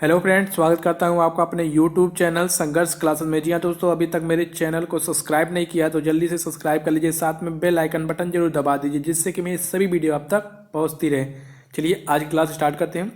Hello friends, स्वागत करता हूं आपका अपने यूट्यूब चैनल संघर्ष क्लासेस में। जी हाँ दोस्तों, अभी तक मेरे चैनल को सब्सक्राइब नहीं किया तो जल्दी से सब्सक्राइब कर लीजिए, साथ में बेल आइकन बटन जरूर दबा दीजिए जिससे कि मेरी सभी वीडियो आप तक पहुंचती रहे। चलिए आज की क्लास स्टार्ट करते हैं।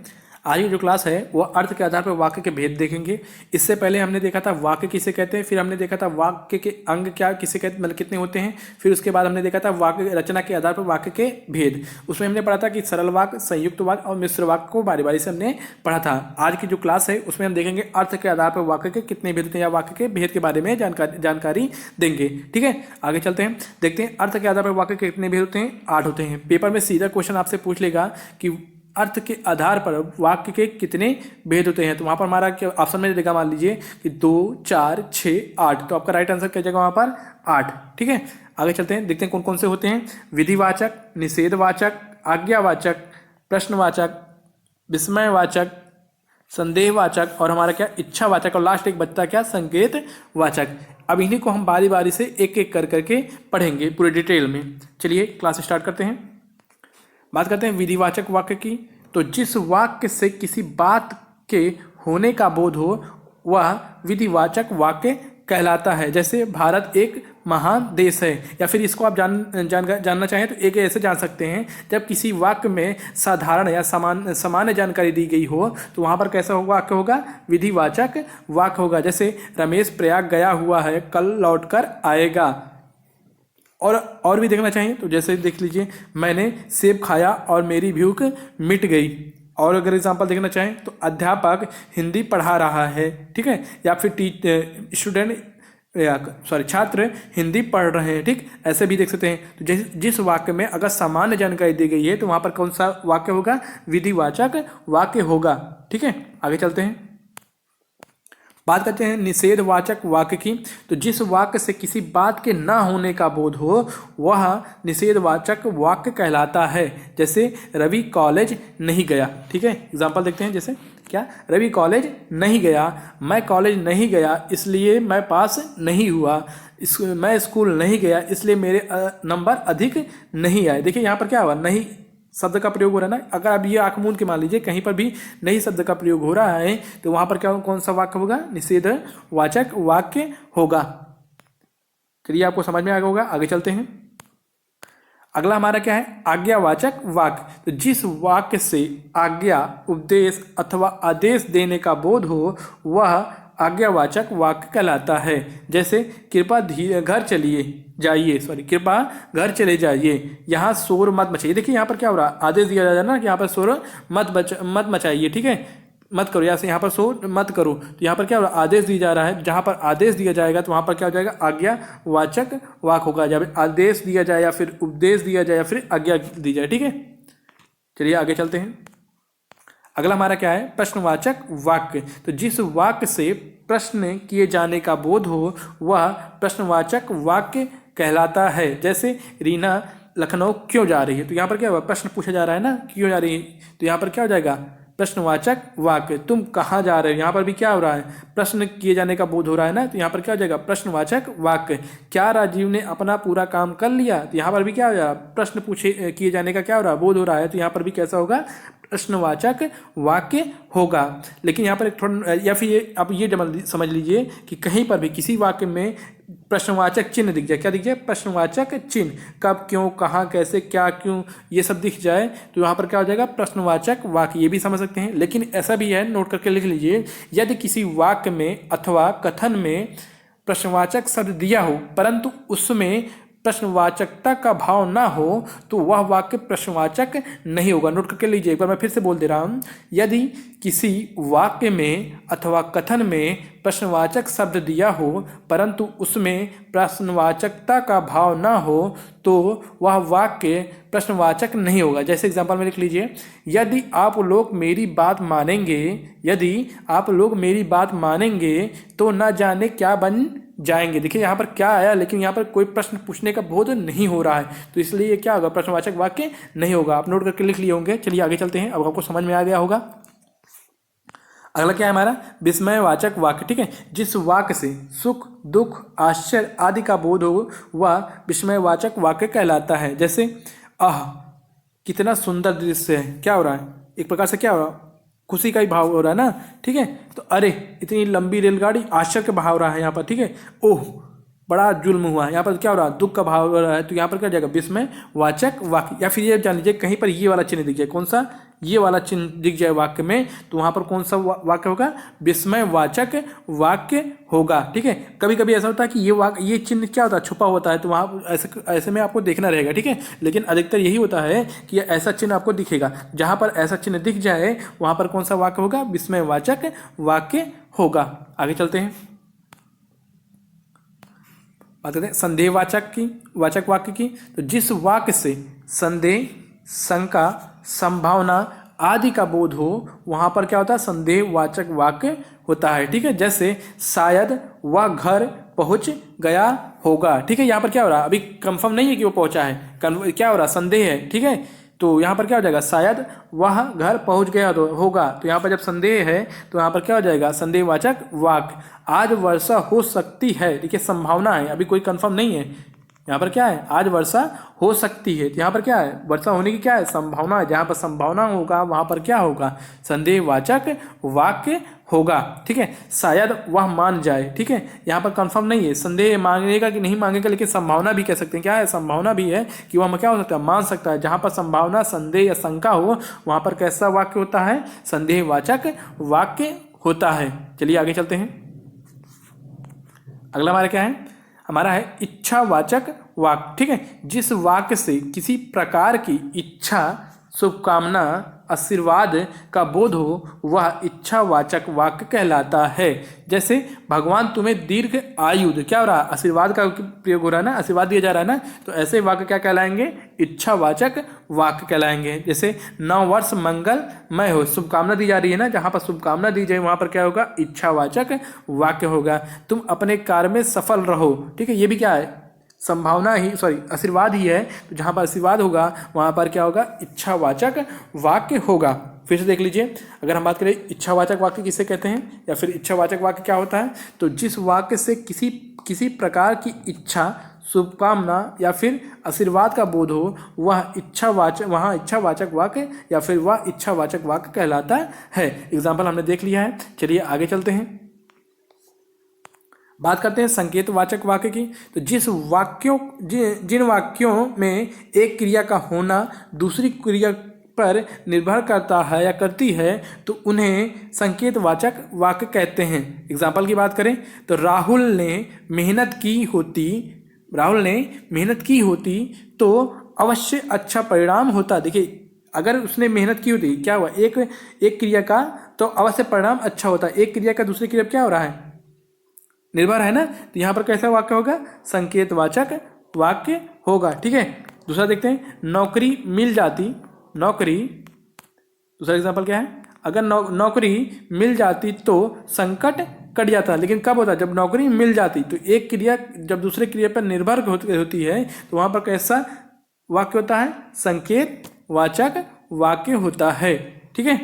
आज की जो क्लास है वो अर्थ के आधार पर वाक्य के भेद देखेंगे। इससे पहले हमने देखा था वाक्य किसे कहते हैं, फिर हमने देखा था वाक्य के अंग क्या किसे कहते मतलब कितने होते हैं, फिर उसके बाद हमने देखा था वाक्य रचना के आधार पर वाक्य के भेद। उसमें हमने पढ़ा था कि सरल वाक्य, संयुक्त वाक्य और मिश्र वाक्य को बारी बारी से हमने पढ़ा था। आज की जो क्लास है उसमें हम देखेंगे अर्थ के आधार पर वाक्य के कितने भेद होते हैं या वाक्य के भेद के बारे में जानकारी देंगे। ठीक है, आगे चलते हैं, देखते हैं अर्थ के आधार पर वाक्य के कितने भेद होते हैं। 8 होते हैं। पेपर में सीधा क्वेश्चन आपसे पूछ लेगा कि अर्थ के आधार पर वाक्य के कितने भेद होते हैं। तो वहां पर हमारा क्या ऑप्शन में देगा, मान लीजिए कि 2, 4, 6, 8। तो आपका राइट आंसर क्या जाएगा वहां पर 8। ठीक है, आगे चलते हैं, देखते हैं कौन कौन से होते हैं। विधिवाचक, निषेधवाचक, आज्ञावाचक, प्रश्नवाचक, विस्मयवाचक, संदेहवाचक और हमारा क्या इच्छावाचक, और लास्ट एक बचता क्या संकेतवाचक। अब इन्हीं को हम बारी बारी से एक एक कर करके पढ़ेंगे पूरे डिटेल में। चलिए क्लास स्टार्ट करते हैं। बात करते हैं विधिवाचक वाक्य की। तो जिस वाक्य से किसी बात के होने का बोध हो वह विधिवाचक वाक्य कहलाता है। जैसे भारत एक महान देश है, या फिर इसको आप जानना चाहें तो एक ऐसे जान सकते हैं, जब किसी वाक्य में साधारण या सामान्य जानकारी दी गई हो तो वहाँ पर कैसा वाक्य होगा, विधिवाचक वाक्य होगा। जैसे रमेश प्रयाग गया हुआ है, कल लौटकर आएगा। और भी देखना चाहिए तो जैसे देख लीजिए, मैंने सेब खाया और मेरी भूख मिट गई। और अगर एग्जांपल देखना चाहें तो अध्यापक हिंदी पढ़ा रहा है, ठीक है, या फिर छात्र हिंदी पढ़ रहे हैं। ठीक, ऐसे भी देख सकते हैं। तो जिस वाक्य में अगर सामान्य जानकारी दी गई है तो वहां पर कौन सा वाक्य होगा, विधिवाचक वाक्य होगा। ठीक है, आगे चलते हैं, बात करते हैं निषेधवाचक वाक्य की। तो जिस वाक्य से किसी बात के ना होने का बोध हो वह निषेधवाचक वाक्य कहलाता है। जैसे रवि कॉलेज नहीं गया। ठीक है, एग्जांपल देखते हैं, जैसे क्या, रवि कॉलेज नहीं गया, मैं कॉलेज नहीं गया इसलिए मैं पास नहीं हुआ, मैं स्कूल नहीं गया इसलिए मेरे नंबर अधिक नहीं आए। देखिए यहाँ पर क्या हुआ, नहीं शब्द का प्रयोग हो रहा है ना। अगर आप ये आंख मूंद के मान लीजिए कहीं पर भी नहीं शब्द का प्रयोग हो रहा है तो वहां पर क्या कौन सा वाक्य होगा, निषेधवाचक वाक्य होगा। चलिए आपको समझ में आ गया होगा, आगे चलते हैं। अगला हमारा क्या है, आज्ञावाचक वाक्य। तो जिस वाक्य से आज्ञा, उपदेश अथवा आदेश देने का बोध हो वह आज्ञावाचक वाक्य कहलाता है। जैसे कृपा घर चले जाइए, यहाँ शोर मत मचाइए। देखिए यहाँ पर क्या हो रहा है, आदेश दिया जा रहा है ना कि यहाँ पर शोर मत मचाइए। ठीक है, मत करो, यहाँ से यहाँ पर शोर मत करो। तो यहाँ पर क्या हो रहा है, आदेश दिया जा रहा है। जहाँ पर आदेश दिया जाएगा तो वहाँ पर क्या हो जाएगा, आज्ञावाचक वाक्य होगा। जब आदेश दिया जाए या फिर उपदेश दिया जाए या फिर आज्ञा दी जाए। ठीक है, चलिए आगे चलते हैं। अगला हमारा क्या है, प्रश्नवाचक वाक्य। तो जिस वाक्य से प्रश्न किए जाने का बोध हो वह प्रश्नवाचक वाक्य कहलाता है। जैसे रीना लखनऊ क्यों जा रही है। तो यहाँ पर क्या हुआ, प्रश्न पूछा जा रहा है ना, क्यों जा रही है। तो यहाँ पर क्या हो जाएगा, प्रश्नवाचक वाक्य। तुम कहाँ जा रहे हो, यहाँ पर भी क्या हो रहा है, प्रश्न किए जाने का बोध हो रहा है ना, तो यहाँ पर क्या हो जाएगा, प्रश्नवाचक वाक्य। क्या राजीव ने अपना पूरा काम कर लिया। तो यहाँ पर भी क्या हो जाएगा, प्रश्न पूछे किए जाने का क्या हो रहा है, बोध हो रहा है। तो यहाँ पर भी कैसा होगा, प्रश्नवाचक वाक्य होगा। लेकिन यहाँ पर एक थोड़ा, या फिर आप ये समझ लीजिए कि कहीं पर भी किसी वाक्य में प्रश्नवाचक चिन्ह दिख जाए, क्या दिख जाए, प्रश्नवाचक चिन्ह, कब, क्यों, कहाँ, कैसे, क्या, क्यों, ये सब दिख जाए तो यहाँ पर क्या हो जाएगा, प्रश्नवाचक वाक्य। ये भी समझ सकते हैं। लेकिन ऐसा भी है, नोट करके लिख लीजिए, यदि किसी वाक्य में अथवा कथन में प्रश्नवाचक शब्द दिया हो परंतु उसमें प्रश्नवाचकता का भाव ना हो तो वह वाक्य प्रश्नवाचक नहीं होगा। नोट करके लीजिए, एक बार मैं फिर से बोल दे रहा हूं, यदि किसी वाक्य में अथवा कथन में प्रश्नवाचक शब्द दिया हो परंतु उसमें प्रश्नवाचकता का भाव ना हो तो वह वाक्य प्रश्नवाचक नहीं होगा। जैसे एग्जांपल में लिख लीजिए, यदि आप लोग मेरी बात मानेंगे तो न जाने क्या बन जाएंगे। देखिए यहाँ पर क्या आया, लेकिन यहाँ पर कोई प्रश्न पूछने का बोध नहीं हो रहा है तो इसलिए ये क्या होगा, प्रश्नवाचक वाक्य नहीं होगा। आप नोट करके लिख लिए होंगे। चलिए आगे चलते हैं, अब आपको समझ में आ गया होगा। अगला क्या है हमारा, विस्मयवाचक वाक्य। ठीक है, जिस वाक्य से सुख, दुख, आश्चर्य आदि का बोध हो वह विस्मयवाचक वाक्य कहलाता है। जैसे आह कितना सुंदर दृश्य है, क्या हो रहा है, एक प्रकार से क्या हो रहा है, खुशी का ही भाव हो रहा है ना, ठीक है। तो अरे इतनी लंबी रेलगाड़ी, आश्चर्य का भाव हो रहा है यहाँ पर, ठीक है। ओह बड़ा जुल्म हुआ है, यहाँ पर क्या हो रहा है, दुख का भाव हो रहा है। तो यहाँ पर क्या जाएगा, विस्मय वाचक वाक्य। या फिर ये जान लीजिए कहीं पर ये वाला चिन्ह दिख जाए, कौन सा, ये वाला चिन्ह दिख जाए वाक्य में, तो वहाँ पर कौन सा वाक्य होगा, विस्मय वाचक वाक्य होगा, ठीक है। कभी कभी ऐसा होता है कि ये वाक्य, ये चिन्ह क्या होता है, छुपा होता है, तो वहाँ ऐसे में आपको देखना रहेगा, ठीक है। लेकिन अधिकतर यही होता है कि ऐसा चिन्ह आपको दिखेगा, जहाँ पर ऐसा चिन्ह दिख जाए वहाँ पर कौन सा वाक्य होगा, विस्मय वाचक वाक्य होगा। आगे चलते हैं, बात करते हैं संदेहवाचक की, वाचक वाक्य की। तो जिस वाक्य से संदेह, शंका, संभावना आदि का बोध हो वहां पर क्या होता है, संदेहवाचक वाक्य होता है, ठीक है। जैसे शायद वह घर पहुंच गया होगा, ठीक है। यहाँ पर क्या हो रहा है, अभी कंफर्म नहीं है कि वो पहुंचा है, क्या हो रहा है, संदेह है, ठीक है। तो यहाँ पर क्या हो जाएगा, शायद वह घर पहुंच गया तो होगा। तो यहाँ पर जब संदेह है तो यहाँ पर क्या हो जाएगा, संदेहवाचक वाक्य। आज वर्षा हो सकती है, देखिए संभावना है, अभी कोई कंफर्म नहीं है। यहाँ पर क्या है, आज वर्षा हो सकती है, तो यहाँ पर क्या है, वर्षा होने की क्या है, संभावना है। जहाँ पर संभावना होगा वहाँ पर क्या होगा, संदेहवाचक वाक्य होगा, ठीक है। शायद वह मान जाए, ठीक है। यहाँ पर कंफर्म नहीं है, संदेह मांगेगा कि नहीं मांगेगा, लेकिन संभावना भी कह सकते हैं, क्या है, संभावना भी है कि वह क्या हो सकता है, मान सकता है। जहाँ पर संभावना, संदेह या शंका हो वहाँ पर कैसा वाक्य होता है, संदेहवाचक वाक्य होता है। चलिए आगे चलते हैं, अगला हमारा क्या है, हमारा है इच्छावाचक वाक्य, ठीक है। जिस वाक्य से किसी प्रकार की इच्छा, शुभकामना, आशीर्वाद का बोध हो वह इच्छावाचक वाक्य कहलाता है। जैसे भगवान तुम्हें दीर्घ आयु दे, क्या हो रहा है, आशीर्वाद का प्रयोग हो रहा है ना, आशीर्वाद दिया जा रहा है ना, तो ऐसे वाक्य क्या कहलाएंगे, इच्छावाचक वाक्य कहलाएंगे। जैसे 9 वर्ष मंगलमय हो, शुभकामना दी जा रही है ना, जहाँ पर शुभकामना दी जाए वहाँ पर क्या होगा, इच्छावाचक वाक्य होगा। तुम अपने कार्य में सफल रहो, ठीक है, ये भी क्या है, संभावना ही, सॉरी आशीर्वाद ही है। तो जहाँ पर आशीर्वाद होगा वहाँ पर क्या होगा, इच्छावाचक वाक्य होगा। फिर से देख लीजिए, अगर हम बात करें इच्छावाचक वाक्य किसे कहते हैं, या फिर इच्छावाचक वाक्य क्या होता है, तो जिस वाक्य से किसी प्रकार की इच्छा, शुभकामना या फिर आशीर्वाद का बोध हो वह इच्छावाचक वाक्य या फिर वह इच्छावाचक वाक्य कहलाता है। एग्जाम्पल हमने देख लिया है, चलिए आगे चलते हैं, बात करते हैं संकेतवाचक वाक्य की। तो जिन वाक्यों में एक क्रिया का होना दूसरी क्रिया पर निर्भर करता है या करती है तो उन्हें संकेतवाचक वाक्य कहते हैं। एग्जाम्पल की बात करें तो राहुल ने मेहनत की होती तो अवश्य अच्छा परिणाम होता। देखिए अगर उसने मेहनत की होती, क्या हुआ, एक क्रिया का तो अवश्य परिणाम अच्छा होता। एक क्रिया का दूसरी क्रिया पर क्या हो रहा है, निर्भर है ना, तो यहाँ पर कैसा वाक्य होगा, संकेतवाचक वाक्य होगा, ठीक है। दूसरा देखते हैं, नौकरी मिल जाती, दूसरा एग्जाम्पल क्या है, अगर नौकरी मिल जाती तो संकट कट जाता। लेकिन कब होता है, जब नौकरी मिल जाती। तो एक क्रिया जब दूसरे क्रिया पर निर्भर होती है तो वहाँ पर कैसा वाक्य होता है, संकेतवाचक वाक्य होता है, ठीक है।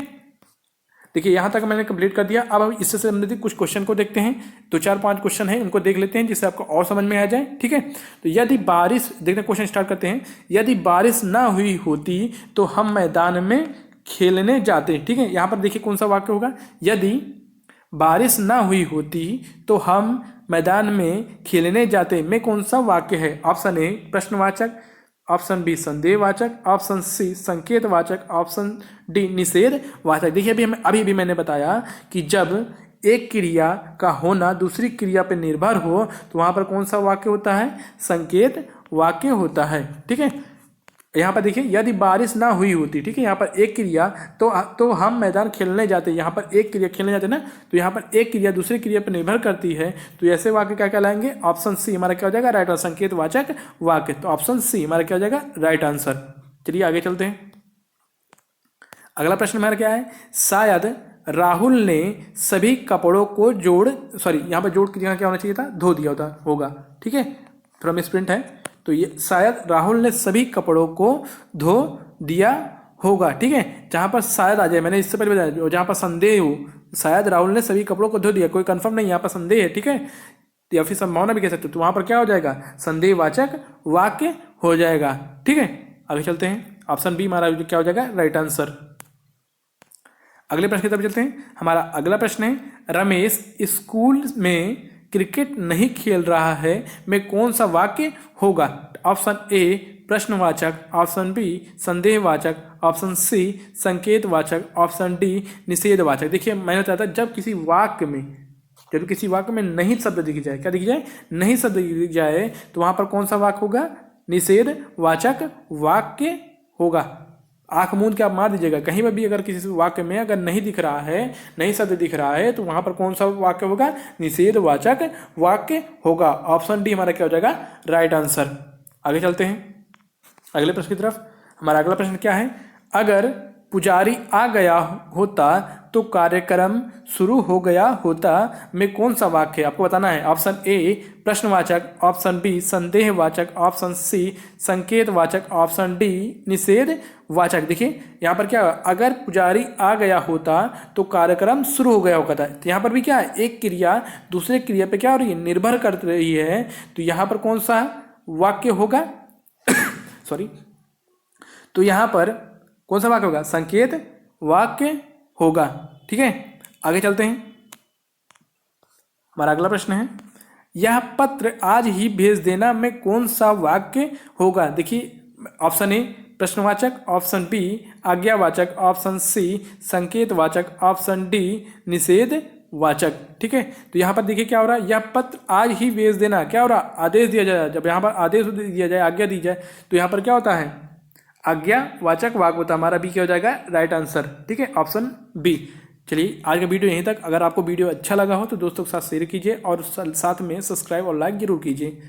देखिए यहाँ तक मैंने कंप्लीट कर दिया। अब हम इससे संबंधित कुछ क्वेश्चन को देखते हैं, 2-4-5 क्वेश्चन हैं, उनको देख लेते हैं जिससे आपको और समझ में आ जाए, ठीक है। तो यदि बारिश, देखते हैं क्वेश्चन स्टार्ट करते हैं, यदि बारिश ना हुई होती तो हम मैदान में खेलने जाते, ठीक है। यहाँ पर देखिए कौन सा वाक्य होगा, यदि बारिश ना हुई होती तो हम मैदान में खेलने जाते में कौन सा वाक्य है। ऑप्शन ए प्रश्नवाचक, ऑप्शन बी संदेहवाचक, ऑप्शन सी संकेतवाचक, ऑप्शन डी निषेधवाचक। देखिए अभी मैंने बताया कि जब एक क्रिया का होना दूसरी क्रिया पर निर्भर हो तो वहाँ पर कौन सा वाक्य होता है, संकेत वाक्य होता है, ठीक है। यहाँ पर देखिए यदि बारिश ना हुई होती, ठीक है, यहाँ पर एक क्रिया तो हम मैदान खेलने जाते, यहाँ पर एक क्रिया खेलने जाते ना, तो यहाँ पर एक क्रिया दूसरी क्रिया पर निर्भर करती है, तो ऐसे वाक्य क्या कहलाएंगे, ऑप्शन सी हमारा क्या हो जाएगा, राइट आंसर, संकेतवाचक वाक्य। तो ऑप्शन सी हमारा क्या हो जाएगा, राइट आंसर। चलिए आगे चलते हैं, अगला प्रश्न हमारा क्या है, शायद राहुल ने सभी कपड़ों को यहाँ पर जोड़ यहाँ क्या होना चाहिए था, धो दिया होगा, ठीक है, थोड़ा मिसप्रिंट है। तो ये शायद राहुल ने सभी कपड़ों को धो दिया होगा, ठीक है। जहाँ पर शायद आ जाए, मैंने इससे पहले बताया, जहाँ पर संदेह हो, शायद राहुल ने सभी कपड़ों को धो दिया, कोई कंफर्म नहीं, यहाँ पर संदेह है, ठीक है, या फिर संभावना भी कह सकते हो, तो वहाँ पर क्या हो जाएगा, संदेहवाचक वाक्य हो जाएगा, ठीक है। आगे चलते हैं, ऑप्शन बी हमारा क्या हो जाएगा, राइट आंसर। अगले प्रश्न की तरफ चलते हैं। हमारा अगला प्रश्न है, रमेश स्कूल में क्रिकेट नहीं खेल रहा है में कौन सा वाक्य होगा? ऑप्शन ए प्रश्नवाचक, ऑप्शन बी संदेहवाचक, ऑप्शन सी संकेतवाचक, ऑप्शन डी निषेधवाचक। देखिए मैंने बताया था जब किसी वाक्य में नहीं शब्द दिख जाए, क्या दिख जाए? नहीं शब्द दिख जाए, तो वहां पर कौन सा वाक्य होगा? निषेधवाचक वाक्य होगा। आंख मूंद के आप मार दीजिएगा, कहीं पर भी अगर किसी वाक्य में अगर नहीं दिख रहा है, नहीं शब्द दिख रहा है, तो वहां पर कौन सा वाक्य होगा? निषेधवाचक वाक्य होगा। ऑप्शन डी हमारा क्या हो जाएगा? Right answer. आगे चलते हैं अगले प्रश्न की तरफ। हमारा अगला प्रश्न क्या है, अगर पुजारी आ गया होता तो कार्यक्रम शुरू हो गया होता में कौन सा वाक्य है? आपको बताना है। ऑप्शन ए प्रश्नवाचक, ऑप्शन बी संदेहवाचक, ऑप्शन सी संकेतवाचक, ऑप्शन डी निषेधवाचक। देखिए यहाँ पर क्या, अगर पुजारी आ गया होता तो कार्यक्रम शुरू हो गया होता। तो यहाँ पर भी क्या है, एक क्रिया दूसरे क्रिया पे क्या हो रही है? निर्भर कर रही है। तो यहाँ पर कौन सा वाक्य होगा? सॉरी, तो यहाँ पर कौन सा वाक्य होगा? संकेत वाक्य होगा। ठीक है, आगे चलते हैं। हमारा अगला प्रश्न है, यह पत्र आज ही भेज देना में कौन सा वाक्य होगा? देखिए ऑप्शन ए प्रश्नवाचक, ऑप्शन बी आज्ञावाचक, ऑप्शन सी संकेतवाचक, ऑप्शन डी निषेधवाचक। ठीक है, तो यहाँ पर देखिए क्या हो रहा है, यह पत्र आज ही भेज देना क्या हो रहा? आदेश दिया जाए। जब यहाँ पर आदेश दिया जाए, आज्ञा दी जाए, तो यहाँ पर क्या होता है? आज्ञावाचक वाक्य होता है। हमारा बी क्या हो जाएगा? Right answer. ठीक है, ऑप्शन बी। चलिए आज का वीडियो यहीं तक। अगर आपको वीडियो अच्छा लगा हो तो दोस्तों के साथ शेयर कीजिए और साथ में सब्सक्राइब और लाइक जरूर कीजिए।